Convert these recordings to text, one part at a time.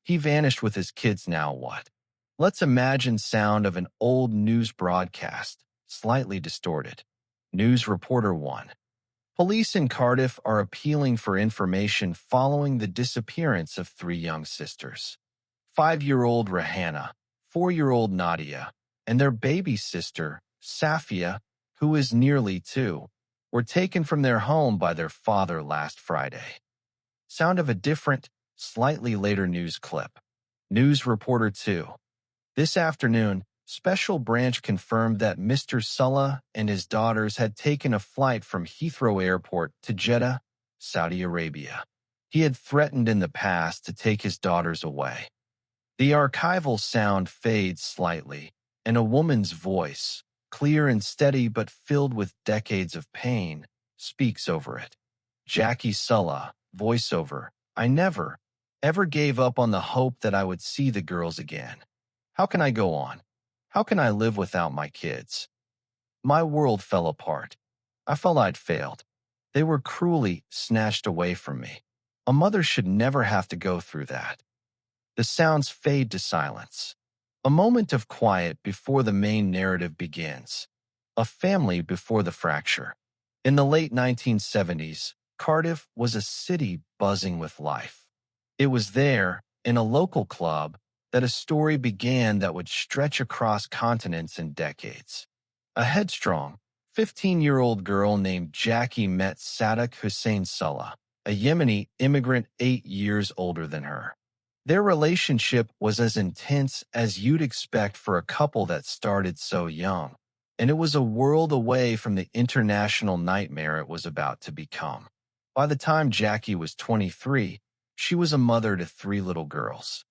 He vanished with his kids. Now what? Let's imagine sound of an old news broadcast, slightly distorted. News reporter 1. Police in Cardiff are appealing for information following the disappearance of 3 young sisters. 5-year-old Rihanna, 4-year-old Nadia, and their baby sister, Safia, who is nearly 2, were taken from their home by their father last Friday. Sound of a different, slightly later news clip. News reporter 2. This afternoon, Special Branch confirmed that Mr. Salah and his daughters had taken a flight from Heathrow Airport to Jeddah, Saudi Arabia. He had threatened in the past to take his daughters away. The archival sound fades slightly, and a woman's voice, clear and steady but filled with decades of pain, speaks over it. Jackie Salah, voiceover. I never, ever gave up on the hope that I would see the girls again. How can I go on? How can I live without my kids? My world fell apart. I felt I'd failed. They were cruelly snatched away from me. A mother should never have to go through that. The sounds fade to silence. A moment of quiet before the main narrative begins. A family before the fracture. In the late 1970s, Cardiff was a city buzzing with life. It was there, in a local club, that a story began that would stretch across continents and decades. A headstrong, 15-year-old girl named Jackie met Sadak Hussein Salah, a Yemeni immigrant 8 years older than her. Their relationship was as intense as you'd expect for a couple that started so young, and it was a world away from the international nightmare it was about to become. By the time Jackie was 23, she was a mother to 3 little girls.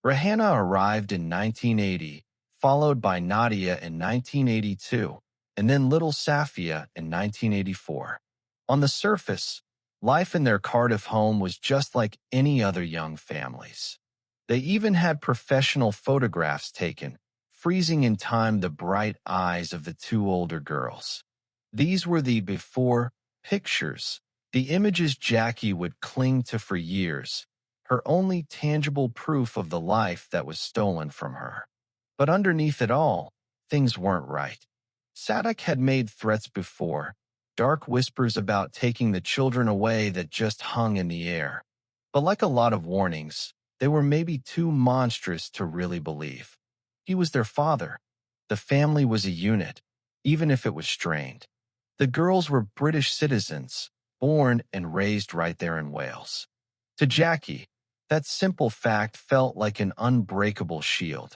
Rihanna arrived in 1980, followed by Nadia in 1982, and then little Safia in 1984. On the surface, life in their Cardiff home was just like any other young family's. They even had professional photographs taken, freezing in time the bright eyes of the 2 older girls. These were the before pictures, the images Jackie would cling to for years, her only tangible proof of the life that was stolen from her. But underneath it all, things weren't right. Sadak had made threats before, dark whispers about taking the children away that just hung in the air. But like a lot of warnings, they were maybe too monstrous to really believe. He was their father. The family was a unit, even if it was strained. The girls were British citizens, born and raised right there in Wales. To Jackie, that simple fact felt like an unbreakable shield.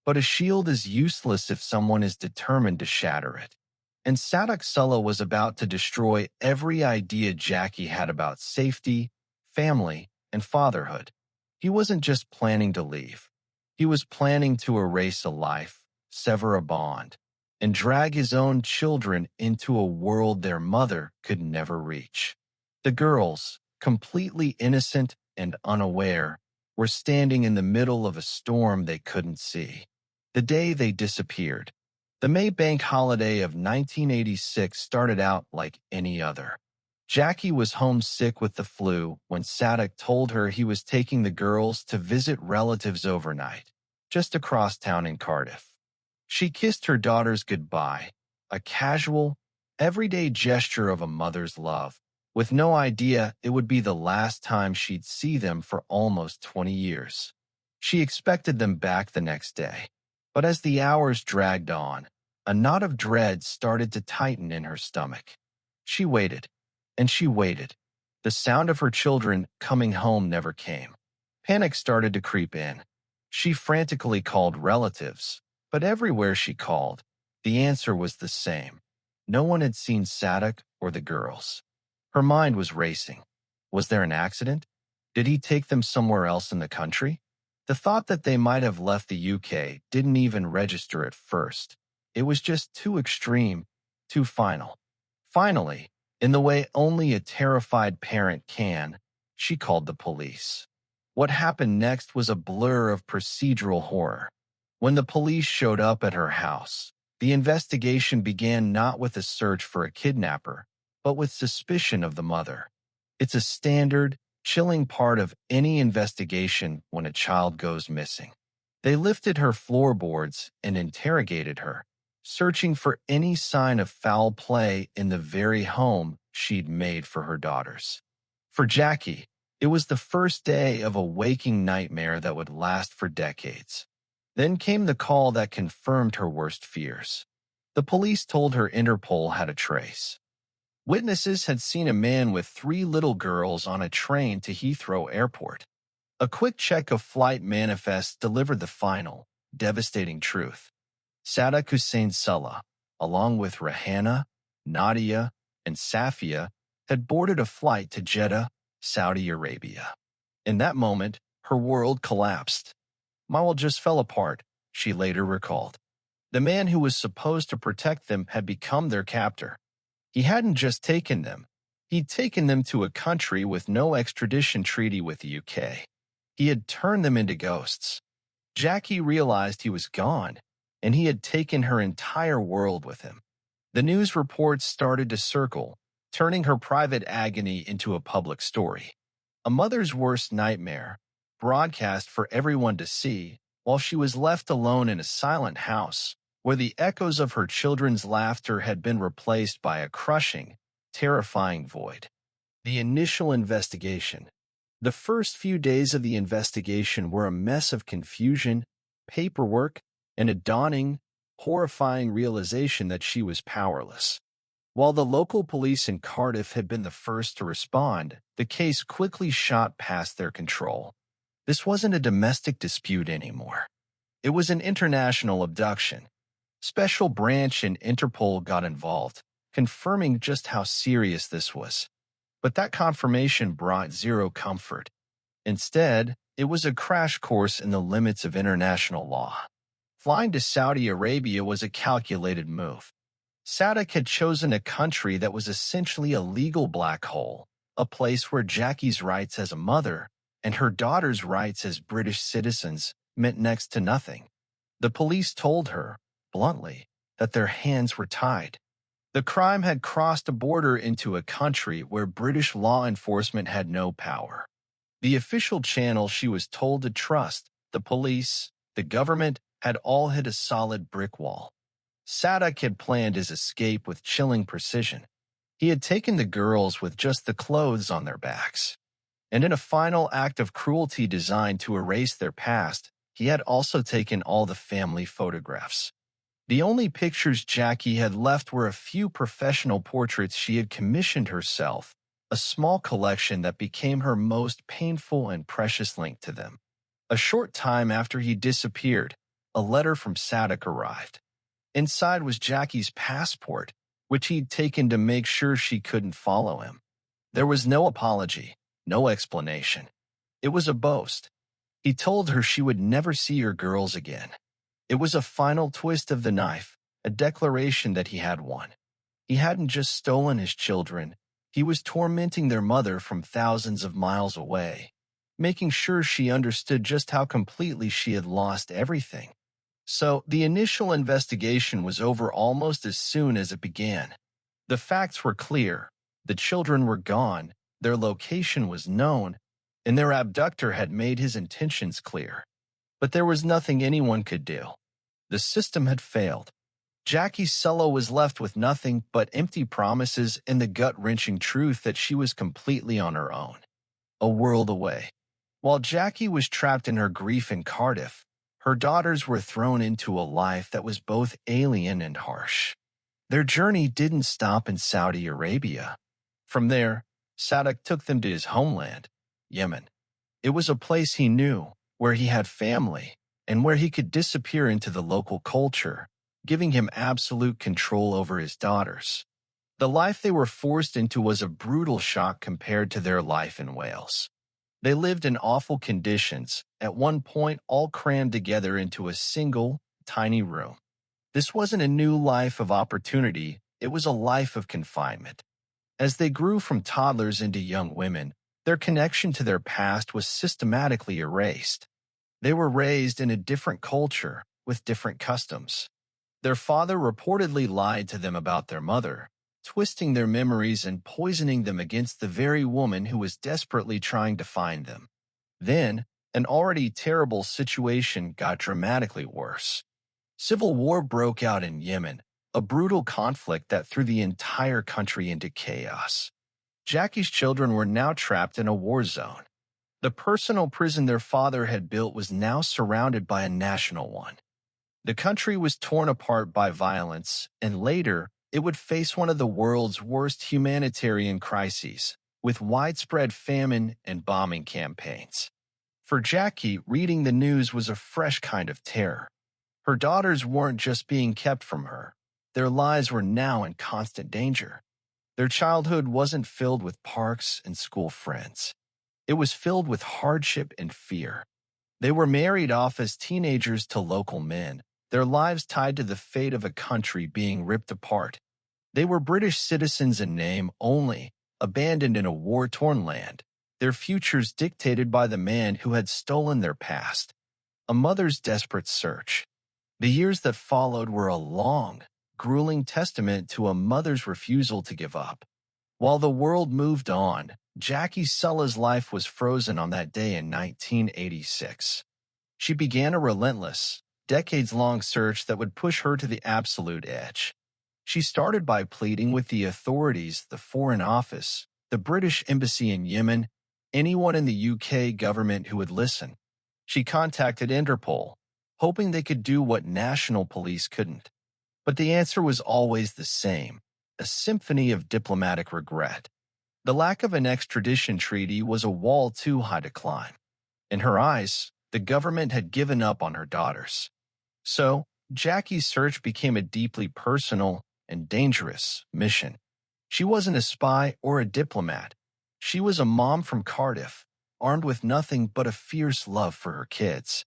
But a shield is useless if someone is determined to shatter it. And Sadak Salah was about to destroy every idea Jackie had about safety, family, and fatherhood. He wasn't just planning to leave. He was planning to erase a life, sever a bond, and drag his own children into a world their mother could never reach. The girls, completely innocent and unaware, were standing in the middle of a storm they couldn't see. The day they disappeared, the May Bank holiday of 1986 started out like any other. Jackie was homesick with the flu when Sadak told her he was taking the girls to visit relatives overnight, just across town in Cardiff. She kissed her daughters goodbye, a casual, everyday gesture of a mother's love, with no idea it would be the last time she'd see them for almost 20 years. She expected them back the next day. But as the hours dragged on, a knot of dread started to tighten in her stomach. She waited, and she waited. The sound of her children coming home never came. Panic started to creep in. She frantically called relatives, but everywhere she called, the answer was the same. No one had seen Sadak or the girls. Her mind was racing. Was there an accident? Did he take them somewhere else in the country? The thought that they might have left the UK didn't even register at first. It was just too extreme, too final. Finally, in the way only a terrified parent can, she called the police. What happened next was a blur of procedural horror. When the police showed up at her house, the investigation began not with a search for a kidnapper, but with suspicion of the mother. It's a standard, chilling part of any investigation when a child goes missing. They lifted her floorboards and interrogated her, searching for any sign of foul play in the very home she'd made for her daughters. For Jackie, it was the first day of a waking nightmare that would last for decades. Then came the call that confirmed her worst fears. The police told her Interpol had a trace. Witnesses had seen a man with 3 little girls on a train to Heathrow Airport. A quick check of flight manifests delivered the final, devastating truth. Salah Hussein Salah, along with Rahana, Nadia, and Safia, had boarded a flight to Jeddah, Saudi Arabia. In that moment, her world collapsed. "My world just fell apart," she later recalled. The man who was supposed to protect them had become their captor. He hadn't just taken them. He'd taken them to a country with no extradition treaty with the UK. He had turned them into ghosts. Jackie realized he was gone, and he had taken her entire world with him. The news reports started to circle, turning her private agony into a public story. A mother's worst nightmare, broadcast for everyone to see, while she was left alone in a silent house, where the echoes of her children's laughter had been replaced by a crushing, terrifying void. The initial investigation. The first few days of the investigation were a mess of confusion, paperwork, and a dawning, horrifying realization that she was powerless. While the local police in Cardiff had been the first to respond, the case quickly shot past their control. This wasn't a domestic dispute anymore. It was an international abduction. Special Branch and Interpol got involved, confirming just how serious this was. But that confirmation brought zero comfort. Instead, it was a crash course in the limits of international law. Flying to Saudi Arabia was a calculated move. Sadak had chosen a country that was essentially a legal black hole, a place where Jackie's rights as a mother and her daughter's rights as British citizens meant next to nothing. The police told her, bluntly, that their hands were tied. The crime had crossed a border into a country where British law enforcement had no power. The official channel she was told to trust, the police, the government, had all hit a solid brick wall. Sadak had planned his escape with chilling precision. He had taken the girls with just the clothes on their backs. And in a final act of cruelty designed to erase their past, he had also taken all the family photographs. The only pictures Jackie had left were a few professional portraits she had commissioned herself, a small collection that became her most painful and precious link to them. A short time after he disappeared, a letter from Sadak arrived. Inside was Jackie's passport, which he'd taken to make sure she couldn't follow him. There was no apology, no explanation. It was a boast. He told her she would never see her girls again. It was a final twist of the knife, a declaration that he had won. He hadn't just stolen his children, he was tormenting their mother from thousands of miles away, making sure she understood just how completely she had lost everything. So, the initial investigation was over almost as soon as it began. The facts were clear, the children were gone, their location was known, and their abductor had made his intentions clear. But there was nothing anyone could do. The system had failed. Jackie Sello was left with nothing but empty promises and the gut-wrenching truth that she was completely on her own, a world away. While Jackie was trapped in her grief in Cardiff, her daughters were thrown into a life that was both alien and harsh. Their journey didn't stop in Saudi Arabia. From there, Sadak took them to his homeland, Yemen. It was a place he knew, where he had family, and where he could disappear into the local culture, giving him absolute control over his daughters. The life they were forced into was a brutal shock compared to their life in Wales. They lived in awful conditions, at one point all crammed together into a single, tiny room. This wasn't a new life of opportunity, it was a life of confinement. As they grew from toddlers into young women, their connection to their past was systematically erased. They were raised in a different culture, with different customs. Their father reportedly lied to them about their mother, twisting their memories and poisoning them against the very woman who was desperately trying to find them. Then, an already terrible situation got dramatically worse. Civil war broke out in Yemen, a brutal conflict that threw the entire country into chaos. Jackie's children were now trapped in a war zone. The personal prison their father had built was now surrounded by a national one. The country was torn apart by violence, and later, it would face one of the world's worst humanitarian crises, with widespread famine and bombing campaigns. For Jackie, reading the news was a fresh kind of terror. Her daughters weren't just being kept from her. Their lives were now in constant danger. Their childhood wasn't filled with parks and school friends. It was filled with hardship and fear. They were married off as teenagers to local men, their lives tied to the fate of a country being ripped apart. They were British citizens in name only, abandoned in a war-torn land, their futures dictated by the man who had stolen their past. A mother's desperate search. The years that followed were a long, grueling testament to a mother's refusal to give up. While the world moved on, Jackie Salah's life was frozen on that day in 1986. She began a relentless, decades-long search that would push her to the absolute edge. She started by pleading with the authorities, the Foreign Office, the British Embassy in Yemen, anyone in the UK government who would listen. She contacted Interpol, hoping they could do what national police couldn't. But the answer was always the same, a symphony of diplomatic regret. The lack of an extradition treaty was a wall too high to climb. In her eyes, the government had given up on her daughters. So, Jackie's search became a deeply personal and dangerous mission. She wasn't a spy or a diplomat. She was a mom from Cardiff, armed with nothing but a fierce love for her kids.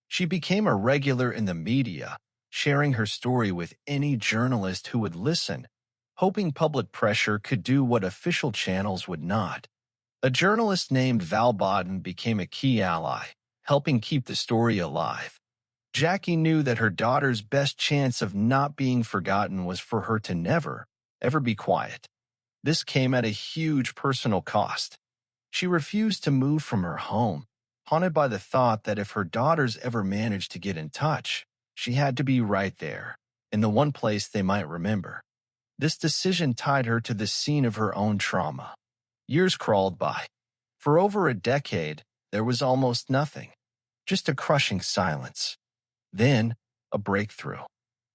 She became a regular in the media, sharing her story with any journalist who would listen, hoping public pressure could do what official channels would not. A journalist named Val Bodden became a key ally, helping keep the story alive. Jackie knew that her daughter's best chance of not being forgotten was for her to never, ever be quiet. This came at a huge personal cost. She refused to move from her home, haunted by the thought that if her daughters ever managed to get in touch, she had to be right there, in the one place they might remember. This decision tied her to the scene of her own trauma. Years crawled by. For over a decade, there was almost nothing, just a crushing silence. Then, a breakthrough.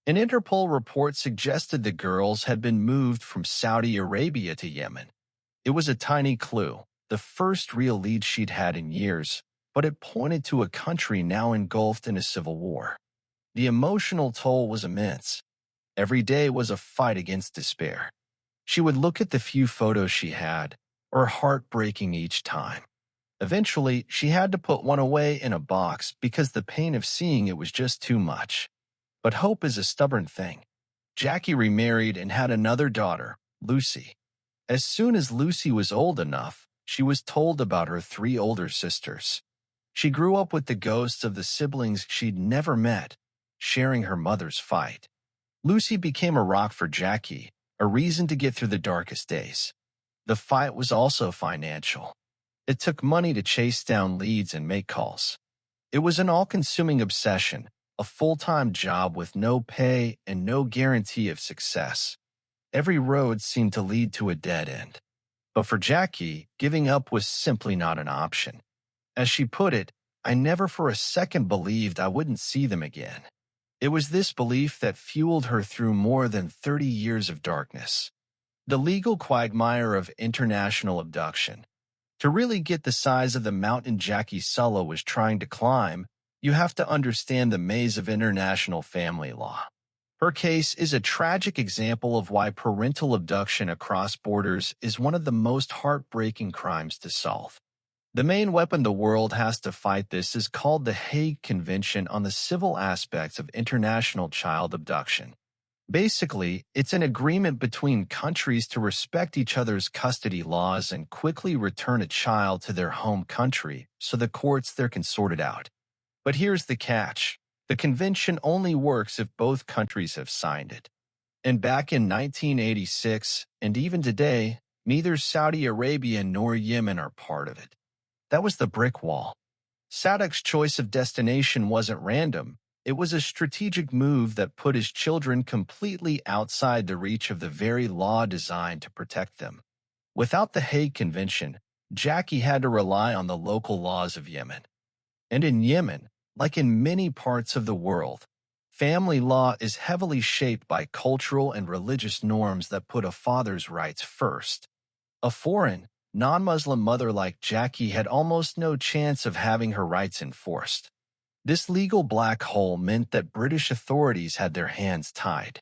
An Interpol report suggested the girls had been moved from Saudi Arabia to Yemen. It was a tiny clue, the first real lead she'd had in years, but it pointed to a country now engulfed in a civil war. The emotional toll was immense. Every day was a fight against despair. She would look at the few photos she had, her heart breaking each time. Eventually, she had to put one away in a box because the pain of seeing it was just too much. But hope is a stubborn thing. Jackie remarried and had another daughter, Lucy. As soon as Lucy was old enough, she was told about her 3 older sisters. She grew up with the ghosts of the siblings she'd never met, sharing her mother's fight. Lucy became a rock for Jackie, a reason to get through the darkest days. The fight was also financial. It took money to chase down leads and make calls. It was an all-consuming obsession, a full-time job with no pay and no guarantee of success. Every road seemed to lead to a dead end. But for Jackie, giving up was simply not an option. As she put it, I never for a second believed I wouldn't see them again. It was this belief that fueled her through more than 30 years of darkness. The legal quagmire of international abduction. To really get the size of the mountain Jackie Salah was trying to climb, you have to understand the maze of international family law. Her case is a tragic example of why parental abduction across borders is one of the most heartbreaking crimes to solve. The main weapon the world has to fight this is called the Hague Convention on the Civil Aspects of International Child Abduction. Basically, it's an agreement between countries to respect each other's custody laws and quickly return a child to their home country so the courts there can sort it out. But here's the catch. The convention only works if both countries have signed it. And back in 1986, and even today, neither Saudi Arabia nor Yemen are part of it. That was the brick wall. Sadek's choice of destination wasn't random. It was a strategic move that put his children completely outside the reach of the very law designed to protect them. Without the Hague Convention, Jackie had to rely on the local laws of Yemen. And in Yemen, like in many parts of the world, family law is heavily shaped by cultural and religious norms that put a father's rights first. A foreign, non-Muslim mother like Jackie had almost no chance of having her rights enforced. This legal black hole meant that British authorities had their hands tied.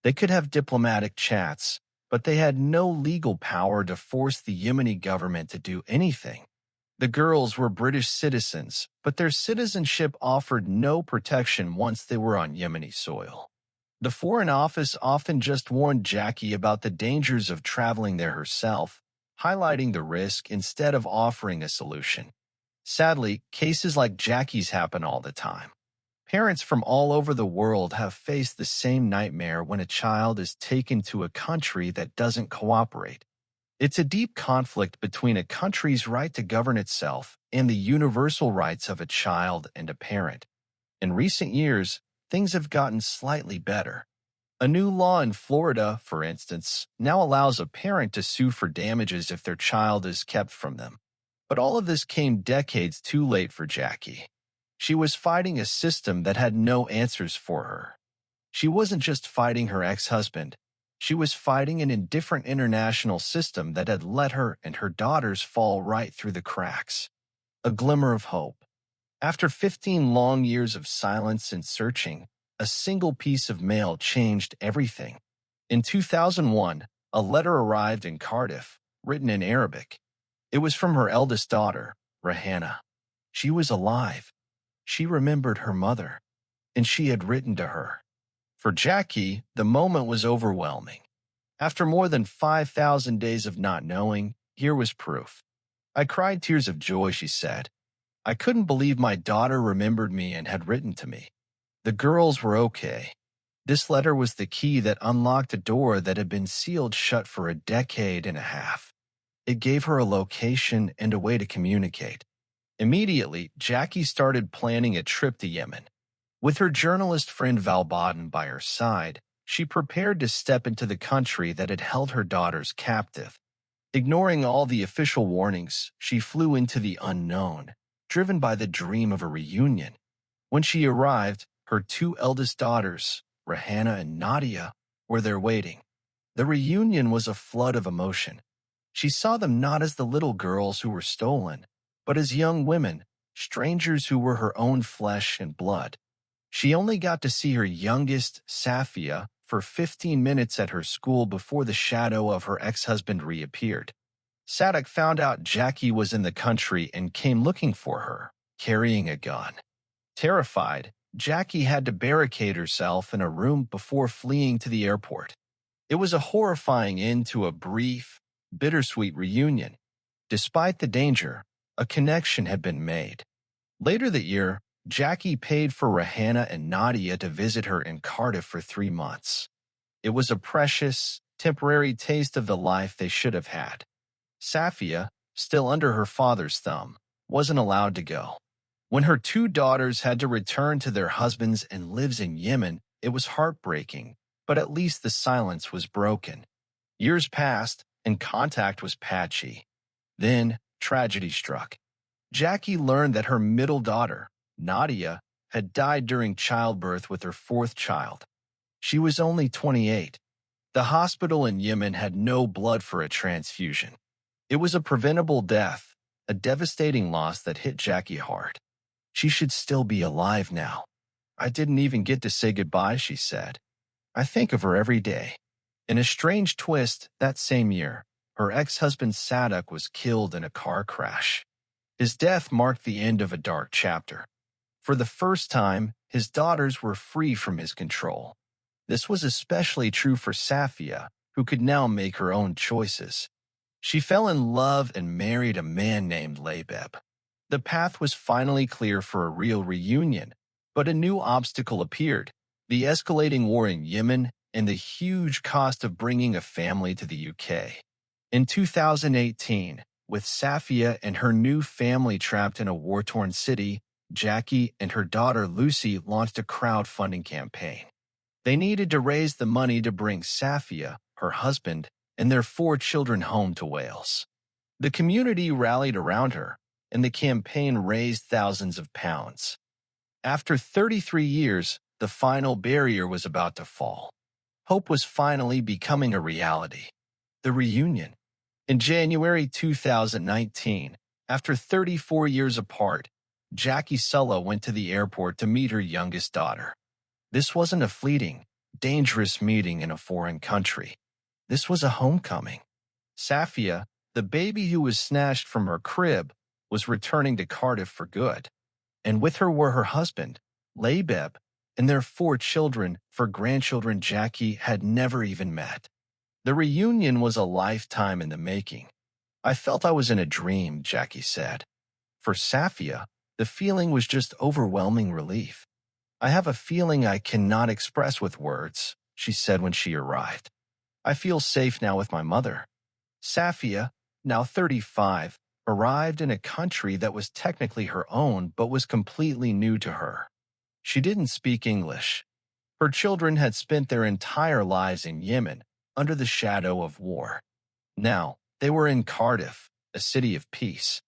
They could have diplomatic chats, but they had no legal power to force the Yemeni government to do anything. The girls were British citizens, but their citizenship offered no protection once they were on Yemeni soil. The Foreign Office often just warned Jackie about the dangers of traveling there herself, highlighting the risk instead of offering a solution. Sadly, cases like Jackie's happen all the time. Parents from all over the world have faced the same nightmare when a child is taken to a country that doesn't cooperate. It's a deep conflict between a country's right to govern itself and the universal rights of a child and a parent. In recent years, things have gotten slightly better. A new law in Florida, for instance, now allows a parent to sue for damages if their child is kept from them. But all of this came decades too late for Jackie. She was fighting a system that had no answers for her. She wasn't just fighting her ex-husband. She was fighting an indifferent international system that had let her and her daughters fall right through the cracks. A glimmer of hope. After 15 long years of silence and searching, a single piece of mail changed everything. In 2001, a letter arrived in Cardiff, written in Arabic. It was from her eldest daughter, Rehanna. She was alive. She remembered her mother, and she had written to her. For Jackie, the moment was overwhelming. After more than 5,000 days of not knowing, here was proof. I cried tears of joy, she said. I couldn't believe my daughter remembered me and had written to me. The girls were okay. This letter was the key that unlocked a door that had been sealed shut for a decade and a half. It gave her a location and a way to communicate. Immediately, Jackie started planning a trip to Yemen. With her journalist friend Val Baden by her side, she prepared to step into the country that had held her daughters captive. Ignoring all the official warnings, she flew into the unknown, driven by the dream of a reunion. When she arrived, her two eldest daughters, Rehanna and Nadia, were there waiting. The reunion was a flood of emotion. She saw them not as the little girls who were stolen, but as young women, strangers who were her own flesh and blood. She only got to see her youngest, Safia, for 15 minutes at her school before the shadow of her ex-husband reappeared. Sadek found out Jackie was in the country and came looking for her, carrying a gun. Terrified, Jackie had to barricade herself in a room before fleeing to the airport. It was a horrifying end to a brief, bittersweet reunion. Despite the danger, a connection had been made. Later that year, Jackie paid for Rehanna and Nadia to visit her in Cardiff for 3 months. It was a precious, temporary taste of the life they should have had. Safia, still under her father's thumb, wasn't allowed to go. When her two daughters had to return to their husbands and lives in Yemen, it was heartbreaking, but at least the silence was broken. Years passed, and contact was patchy. Then, tragedy struck. Jackie learned that her middle daughter, Nadia, had died during childbirth with her fourth child. She was only 28. The hospital in Yemen had no blood for a transfusion. It was a preventable death, a devastating loss that hit Jackie hard. She should still be alive now. I didn't even get to say goodbye, she said. I think of her every day. In a strange twist, that same year, her ex-husband Sadek was killed in a car crash. His death marked the end of a dark chapter. For the first time, his daughters were free from his control. This was especially true for Safia, who could now make her own choices. She fell in love and married a man named Labeb. The path was finally clear for a real reunion, but a new obstacle appeared: the escalating war in Yemen and the huge cost of bringing a family to the UK. In 2018, with Safia and her new family trapped in a war-torn city, Jackie and her daughter Lucy launched a crowdfunding campaign. They needed to raise the money to bring Safia, her husband, and their 4 children home to Wales. The community rallied around her, and the campaign raised thousands of pounds. After 33 years, the final barrier was about to fall. Hope was finally becoming a reality. The reunion. In January 2019, after 34 years apart, Jackie Salah went to the airport to meet her youngest daughter. This wasn't a fleeting, dangerous meeting in a foreign country. This was a homecoming. Safia, the baby who was snatched from her crib, was returning to Cardiff for good. And with her were her husband, Labeb, and their 4 children for grandchildren Jackie had never even met. The reunion was a lifetime in the making. I felt I was in a dream, Jackie said. For Safia, the feeling was just overwhelming relief. I have a feeling I cannot express with words, she said when she arrived. I feel safe now with my mother. Safia, now 35, arrived in a country that was technically her own but was completely new to her. She didn't speak English. Her children had spent their entire lives in Yemen, under the shadow of war. Now, they were in Cardiff, a city of peace.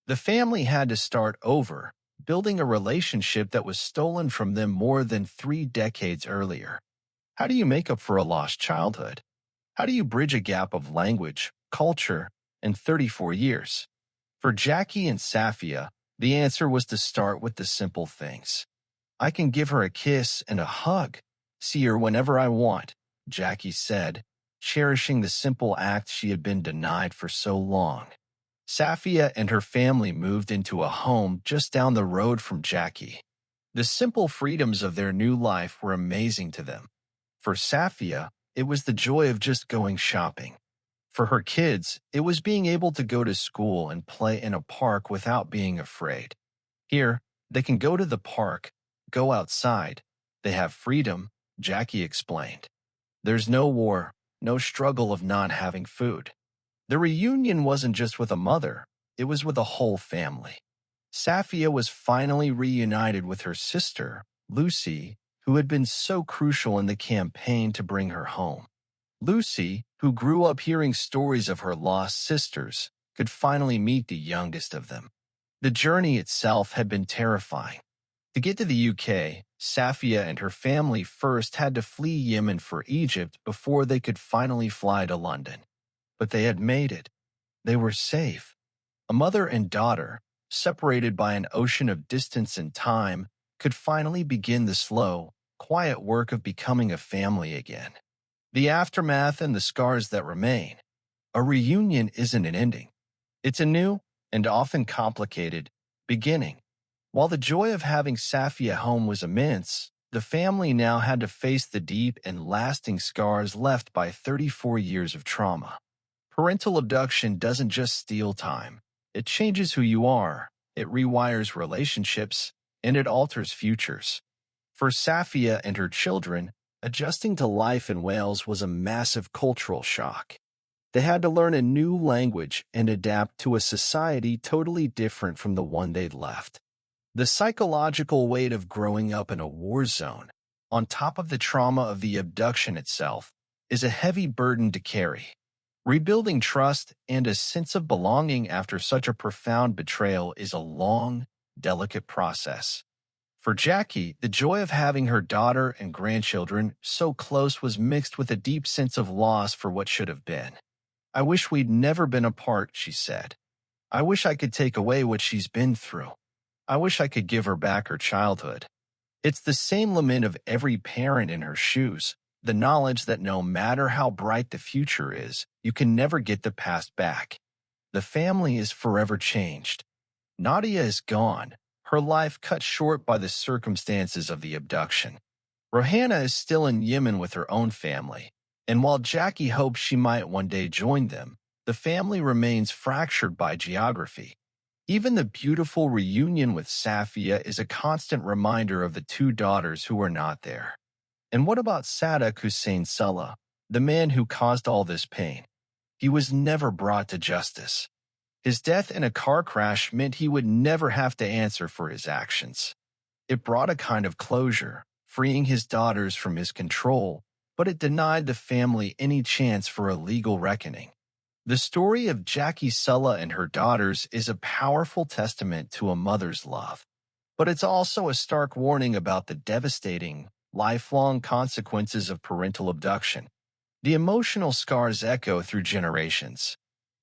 The family had to start over, building a relationship that was stolen from them more than 3 decades earlier. How do you make up for a lost childhood? How do you bridge a gap of language, culture, and 34 years? For Jackie and Safia, the answer was to start with the simple things. I can give her a kiss and a hug, see her whenever I want, Jackie said, cherishing the simple act she had been denied for so long. Safia and her family moved into a home just down the road from Jackie. The simple freedoms of their new life were amazing to them. For Safia, it was the joy of just going shopping. For her kids, it was being able to go to school and play in a park without being afraid. Here, they can go to the park, go outside. They have freedom, Jackie explained. There's no war, no struggle of not having food. The reunion wasn't just with a mother, it was with a whole family. Safia was finally reunited with her sister, Lucy, who had been so crucial in the campaign to bring her home. Lucy, who grew up hearing stories of her lost sisters, could finally meet the youngest of them. The journey itself had been terrifying. To get to the UK, Safia and her family first had to flee Yemen for Egypt before they could finally fly to London. But they had made it. They were safe. A mother and daughter, separated by an ocean of distance and time, could finally begin the slow, quiet work of becoming a family again. The aftermath and the scars that remain. A reunion isn't an ending. It's a new, and often complicated, beginning. While the joy of having Safia home was immense, the family now had to face the deep and lasting scars left by 34 years of trauma. Parental abduction doesn't just steal time. It changes who you are, it rewires relationships, and it alters futures. For Safia and her children, adjusting to life in Wales was a massive cultural shock. They had to learn a new language and adapt to a society totally different from the one they'd left. The psychological weight of growing up in a war zone, on top of the trauma of the abduction itself, is a heavy burden to carry. Rebuilding trust and a sense of belonging after such a profound betrayal is a long, delicate process. For Jackie, the joy of having her daughter and grandchildren so close was mixed with a deep sense of loss for what should have been. I wish we'd never been apart, she said. I wish I could take away what she's been through. I wish I could give her back her childhood. It's the same lament of every parent in her shoes, the knowledge that no matter how bright the future is, you can never get the past back. The family is forever changed. Nadia is gone, her life cut short by the circumstances of the abduction. Rohanna is still in Yemen with her own family, and while Jackie hopes she might one day join them, the family remains fractured by geography. Even the beautiful reunion with Safia is a constant reminder of the 2 daughters who are not there. And what about Sadak Hussein Salah, the man who caused all this pain? He was never brought to justice. His death in a car crash meant he would never have to answer for his actions. It brought a kind of closure, freeing his daughters from his control, but it denied the family any chance for a legal reckoning. The story of Jackie Salah and her daughters is a powerful testament to a mother's love, but it's also a stark warning about the devastating, lifelong consequences of parental abduction. The emotional scars echo through generations.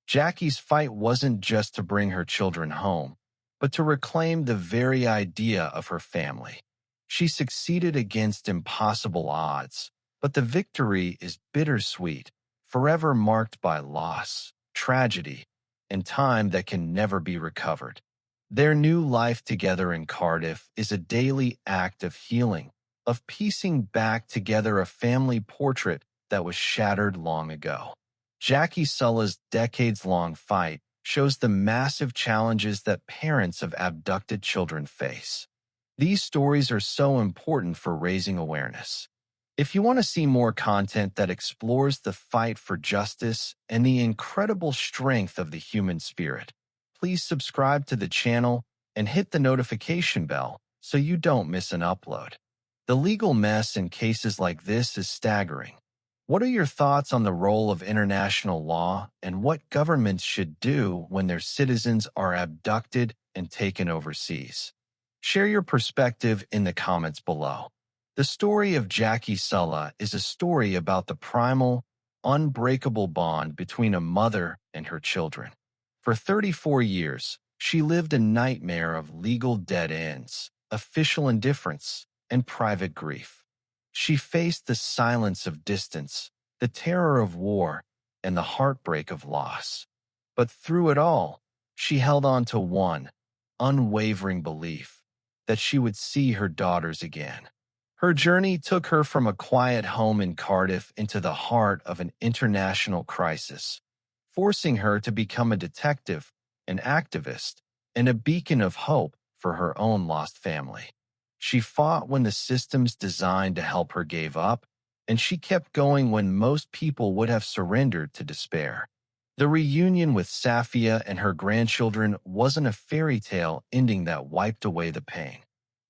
Jackie's fight wasn't just to bring her children home, but to reclaim the very idea of her family. She succeeded against impossible odds, but the victory is bittersweet, forever marked by loss, tragedy, and time that can never be recovered. Their new life together in Cardiff is a daily act of healing, of piecing back together a family portrait that was shattered long ago. Jackie Salah's decades-long fight shows the massive challenges that parents of abducted children face. These stories are so important for raising awareness. If you want to see more content that explores the fight for justice and the incredible strength of the human spirit, please subscribe to the channel and hit the notification bell so you don't miss an upload. The legal mess in cases like this is staggering. What are your thoughts on the role of international law and what governments should do when their citizens are abducted and taken overseas? Share your perspective in the comments below. The story of Jackie Salah is a story about the primal, unbreakable bond between a mother and her children. For 34 years, she lived a nightmare of legal dead ends, official indifference, and private grief. She faced the silence of distance, the terror of war, and the heartbreak of loss. But through it all, she held on to one unwavering belief that she would see her daughters again. Her journey took her from a quiet home in Cardiff into the heart of an international crisis, forcing her to become a detective, an activist, and a beacon of hope for her own lost family. She fought when the systems designed to help her gave up, and she kept going when most people would have surrendered to despair. The reunion with Safia and her grandchildren wasn't a fairy tale ending that wiped away the pain.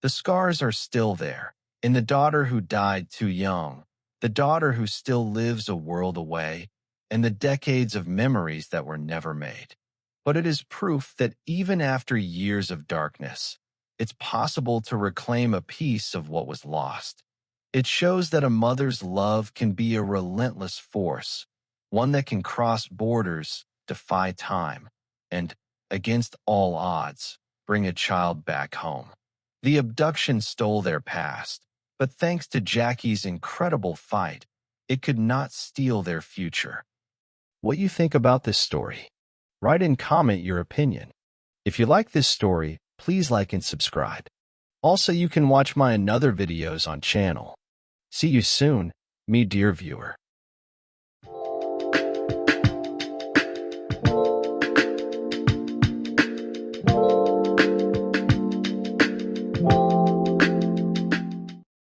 The scars are still there, in the daughter who died too young, the daughter who still lives a world away, and the decades of memories that were never made. But it is proof that even after years of darkness, it's possible to reclaim a piece of what was lost. It shows that a mother's love can be a relentless force, one that can cross borders, defy time, and, against all odds, bring a child back home. The abduction stole their past, but thanks to Jackie's incredible fight, it could not steal their future. What you think about this story? Write and comment your opinion. If you like this story, please like and subscribe. Also, you can watch my another videos on channel. See you soon, me dear viewer.